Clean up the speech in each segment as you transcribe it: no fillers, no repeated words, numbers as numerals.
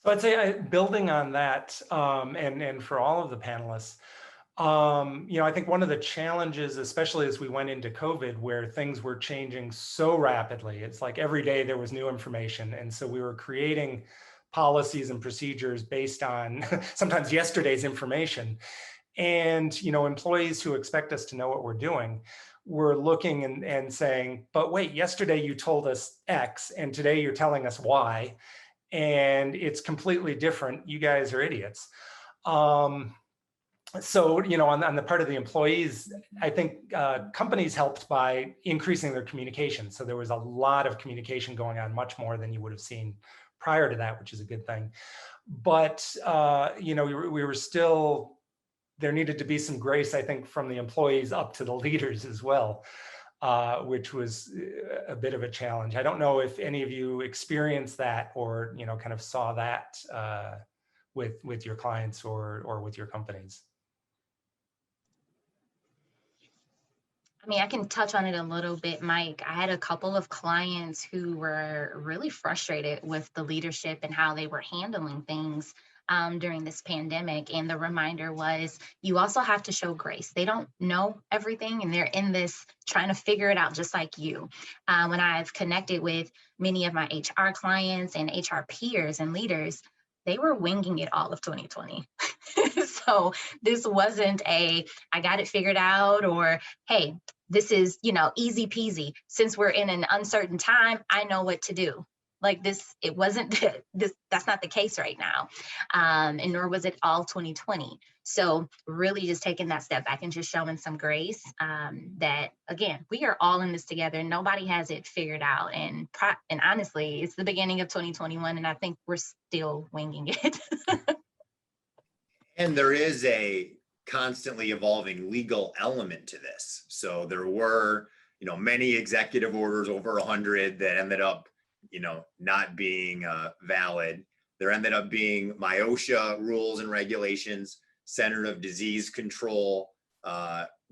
So I'd say building on that, and for all of the panelists, I think one of the challenges, especially as we went into COVID, where things were changing so rapidly, it's like every day there was new information. And so we were creating policies and procedures based on sometimes yesterday's information. And, employees who expect us to know what we're doing, we're looking and saying, but wait, yesterday you told us X and today you're telling us Y, and it's completely different. You guys are idiots. So, on the part of the employees, I think companies helped by increasing their communication. So there was a lot of communication going on, much more than you would have seen prior to that, which is a good thing. But, we were still, there needed to be some grace, I think, from the employees up to the leaders as well, which was a bit of a challenge. I don't know if any of you experienced that or, kind of saw that with your clients or with your companies. I mean, I can touch on it a little bit, Mike. I had a couple of clients who were really frustrated with the leadership and how they were handling things during this pandemic. And the reminder was, you also have to show grace. They don't know everything and they're in this trying to figure it out just like you. When I've connected with many of my HR clients and HR peers and leaders, they were winging it all of 2020. So this wasn't I got it figured out, or, hey, this is, easy peasy. Since we're in an uncertain time, I know what to do. Like this, it wasn't that's not the case right now. And nor was it all 2020. So really just taking that step back and just showing some grace, that again, we are all in this together. Nobody has it figured out. And honestly, it's the beginning of 2021 and I think we're still winging it. And there is a constantly evolving legal element to this. So there were, many executive orders, over 100, that ended up, not being valid. There ended up being MIOSHA rules and regulations, Center of Disease Control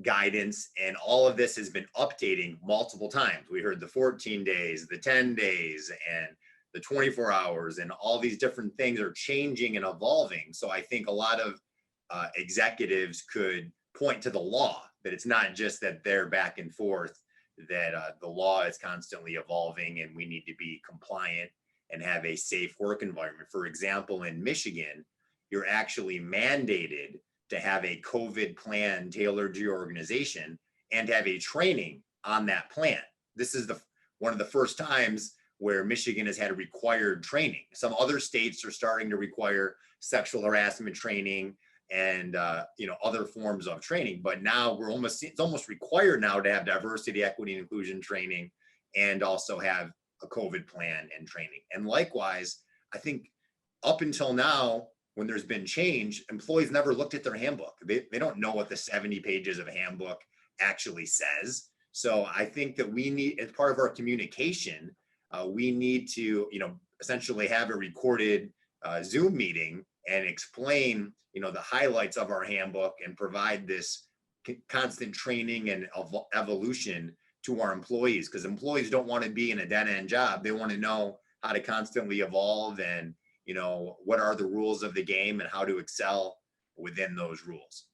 guidance, and all of this has been updating multiple times. We heard the 14 days, the 10 days, and the 24 hours, and all these different things are changing and evolving. So I think a lot of executives could point to the law, that it's not just that they're back and forth, that the law is constantly evolving and we need to be compliant and have a safe work environment. For example, in Michigan, you're actually mandated to have a COVID plan tailored to your organization and have a training on that plan. This is one of the first times where Michigan has had required training. Some other states are starting to require sexual harassment training and other forms of training, but now it's almost required now to have diversity, equity, and inclusion training, and also have a COVID plan and training. And likewise, I think up until now, when there's been change, employees never looked at their handbook. They don't know what the 70 pages of handbook actually says. So I think that we need, as part of our communication, we need to, essentially have a recorded Zoom meeting and explain, the highlights of our handbook and provide this constant training and evolution to our employees, because employees don't want to be in a dead-end job. They want to know how to constantly evolve and, what are the rules of the game and how to excel within those rules.